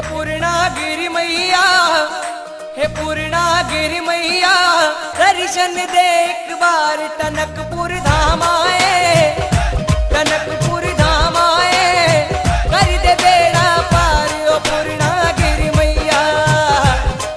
पूर्णागिरि मैया, हे पूर्णागिरि मैया, दर्शन दे एक बार टनकपुर धाम आए, टनकपुर धाम आए, कर दे बेड़ा पार ओ पूर्णागिरि मैया,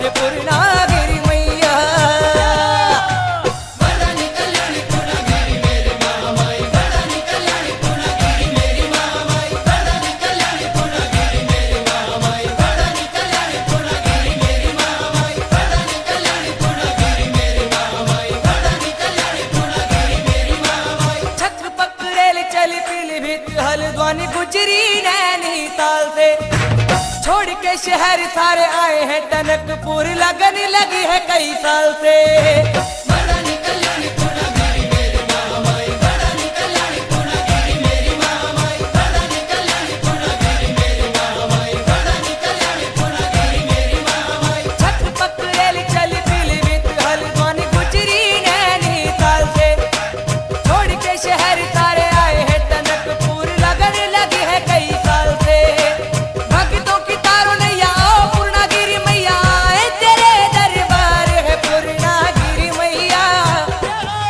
हे पूर्णागिरि मैया। बड़ा निकल्याणी पूर्णागिरि मेरे महामाई, बड़ा निकल्याणी पूर्णागिरि मेरी महामाई, बड़ा निकल्याणी पूर्णागिरि मेरी महामाई, बड़ा निकल्याणी पूर्णागिरि मेरी महामाई, बड़ा निकल्याणी पूर्णागिरि मेरी महामाई, बड़ा निकल्याणी पूर्णागिरि मेरी महामाई। छत्र पकड़ेल चल पीलीभीत हल्द्वानी गुजरी नैनीताल से, छोड़ के शहर सारे आए हैं टनकपुर, लगन लगी है कई साल से। बड़ा निकल्याणी पूर्णागिरि मेरी महामाई, बड़ा निकल्याणी पूर्णागिरि मेरी महामाई, बड़ा निकल्याणी पूर्णागिरि मेरी महामाई, बड़ा निकल्याणी पूर्णागिरि मेरी महामाई। छत्र पकड़ेल चल पीलीभीत हल्द्वानी गुजरी नैनीताल से, छोड़ के शहर सारे आए हैं टनकपुर, लगन लगी है कई साल से। भक्तों की तारो नैया ओ पूर्णागिरि मैया, आए तेरे दरबार है पूर्णागिरि मैया,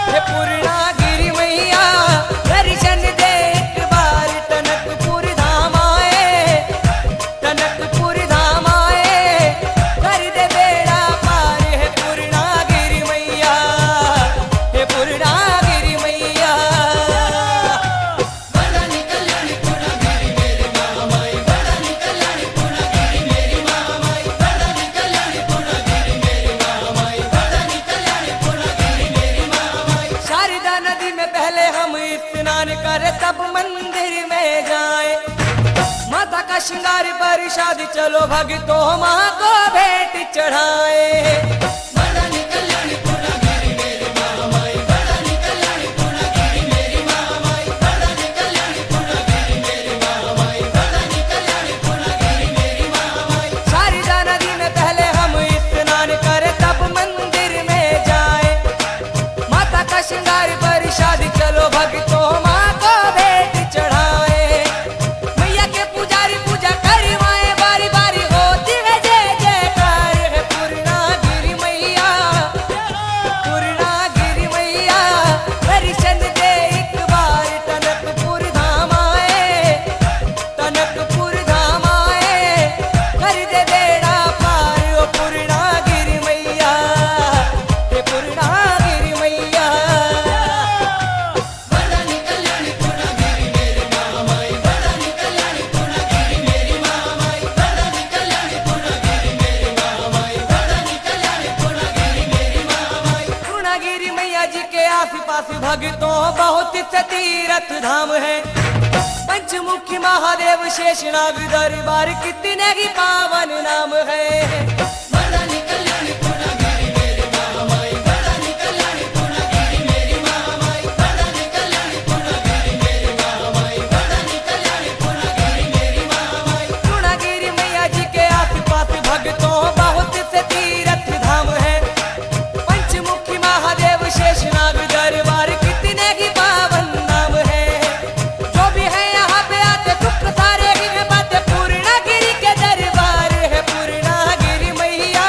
हे पूर्णागिरि मैया, दर्शन दे एक बार टनकपुर धाम आए, टनकपुर धाम आए, कर दे बेड़ा पार है पूर्णागिरि मैया, हे पूर्णागिरि मैया। बड़ा निकल्याणी पूर्णागिरि मेरी महामाई, बड़ा निकल्याणी पूर्णागिरि मेरी महामाई, बड़ा निकल्याणी पूर्णागिरि मेरी महामाई, बड़ा निकल्याणी पूर्णागिरि मेरी महामाई। शारदा नदी में पहले हम स्नान करें तब मंदिर में जाएं, माता का श्रृंगार प्रसाद चलो भक्तों माँ को भेंट चढ़ाए। बड़ा निकल्याणी पूर्णागिरि मेरी महामाई, बड़ा निकल्याणी पूर्णागिरि मेरी महामाई, बड़ा निकल्याणी पूर्णागिरि मेरी महामाई, बड़ा निकल्याणी पूर्णागिरि मेरी महामाई। शारदा नदी में पहले हम स्नान करें तब मंदिर में जाएं, माता का श्रृंगार प्रसाद चलो भक्तों माँ को भेंट चढ़ाए। मैया के पुजारी पूजा करवाए, बारी बारी होती है जय जयकार है पूर्णागिरि मैया, पूर्णागिरि मैया, दर्शन दे एक बार टनकपुर धाम आए, टनकपुर धाम आए, कर दे बेड़ा पार ओ पूर्णागिरि मैया, हे पूर्णागिरि मैया। बड़ा निकल्याणी पूर्णागिरि मेरी महामाई, बड़ा निकल्याणी पूर्णागिरि मेरी महामाई, बड़ा निकल्याणी पूर्णागिरि मेरी महामाई, बड़ा निकल्याणी पूर्णागिरि मेरी महामाई। पूर्णागिरि मैया जी के आस पास भक्तों बहुत से तीर्थ धाम है, पंचमुखी महादेव शेषनाग दरबार कितने ही पावन नाम है। बड़ा निकल्याणी पूर्णागिरि मेरी महामाई, बड़ा निकल्याणी पूर्णागिरि मेरी महामाई, बड़ा निकल्याणी पूर्णागिरि मेरी महामाई, बड़ा निकल्याणी पूर्णागिरि मेरी महामाई। पूर्णागिरि मैया जी के आस पास भक्तों बहुत से तीर्थ धाम है, पंचमुखी महादेव शेषनाग दरबार कितने ही पावन नाम है। जो भी है यहाँ पे आते दुख सारे ही है बातें पूर्णागिरि के दरबार है पूर्णागिरि मैया,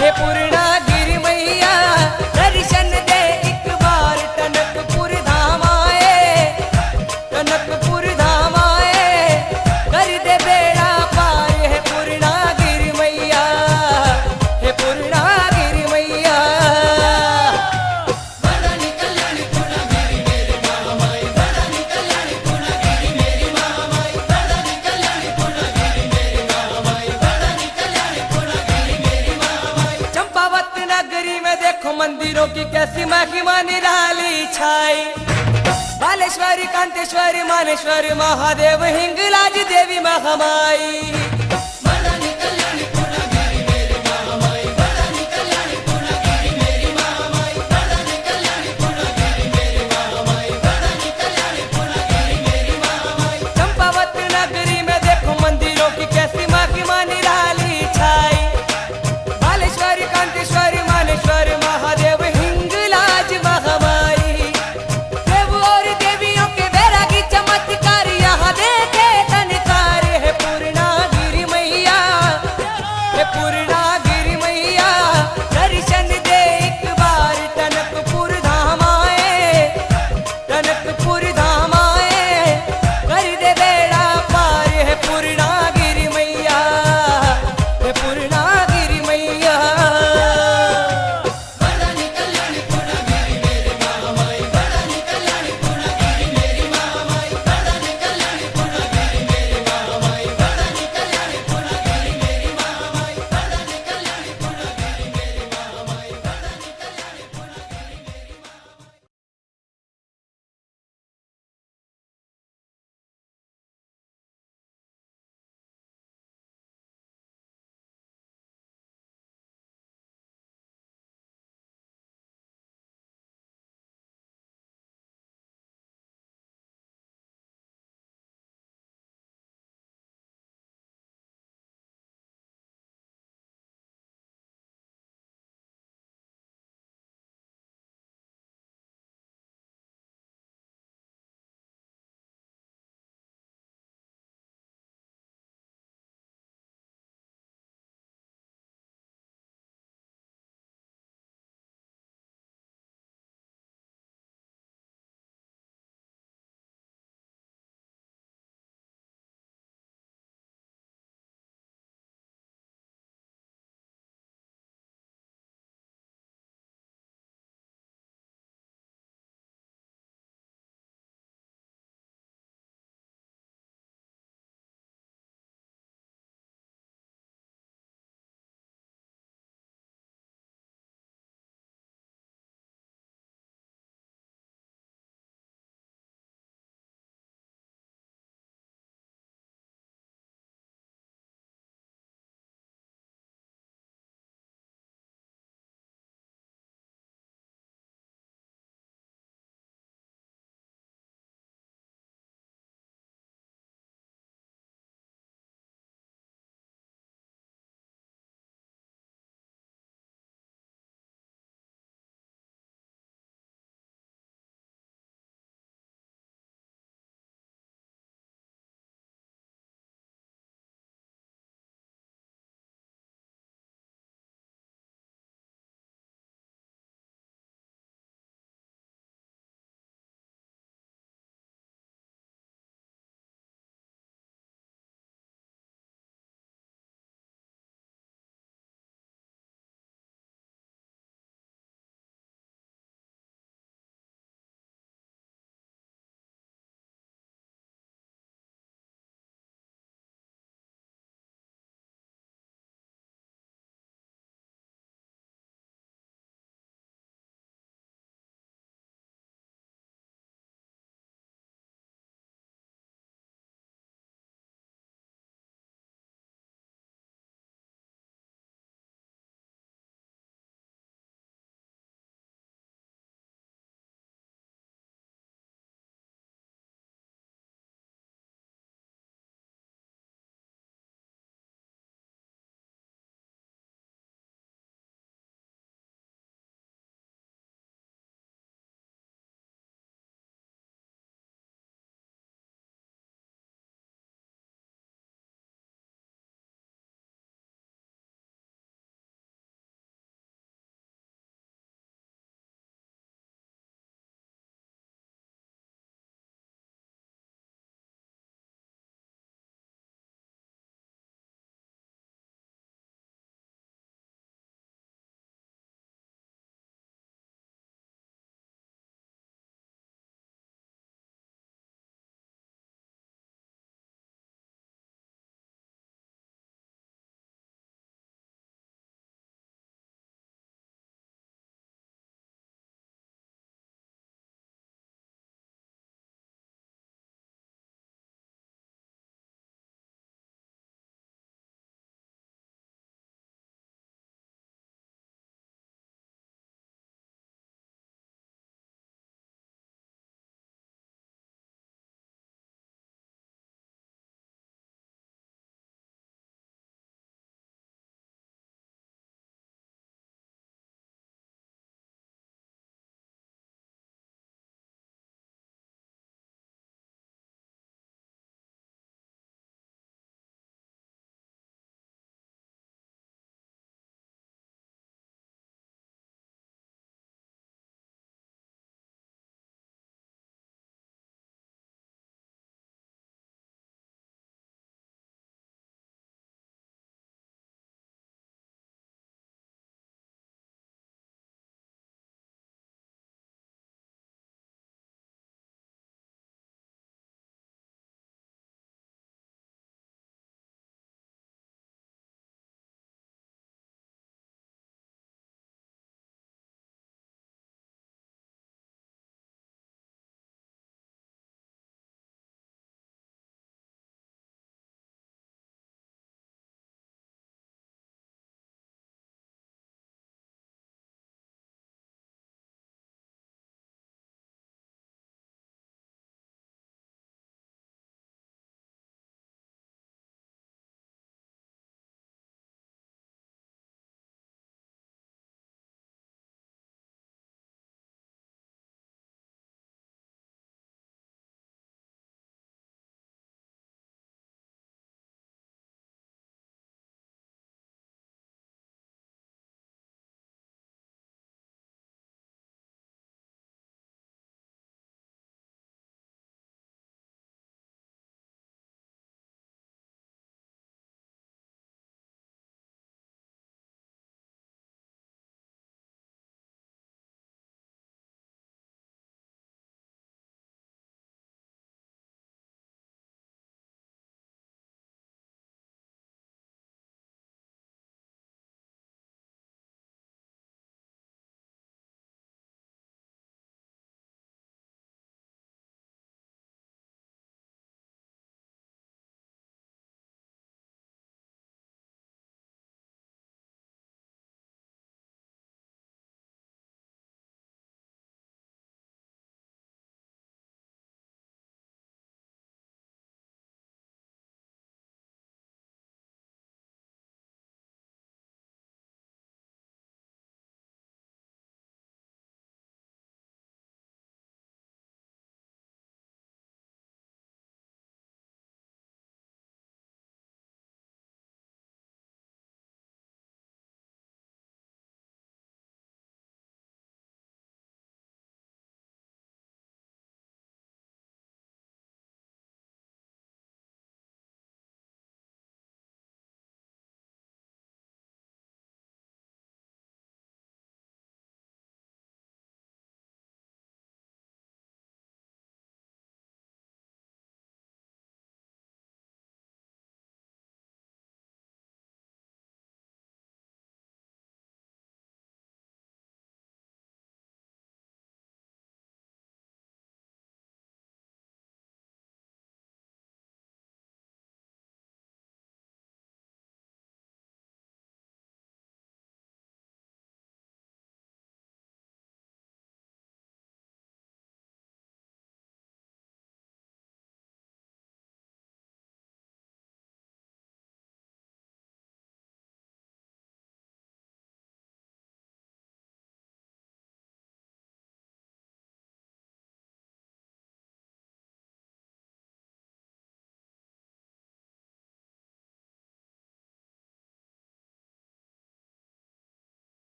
हे पूर्णागिरि मैया, दर्शन दे एक बार टनकपुर धाम आए, टनकपुर धाम आए, कर दे बेड़ा पार है पूर्णागिरि मैया, हे पूर्णागिरि मैया। बड़ा निकल्याणी पूर्णागिरि मेरी महामाई, बड़ा निकल्याणी पूर्णागिरि मेरी महामाई, बड़ा निकल्याणी पूर्णागिरि मेरी महामाई, बड़ा निकल्याणी पूर्णागिरि मेरी महामाई। चंपावत नगरी में देखो मंदिरों की कैसी महिमा निराली छाई, बालेश्वरी कांतेश्वरी मानेश्वरी महादेव हिंगलाज देवी महामाई।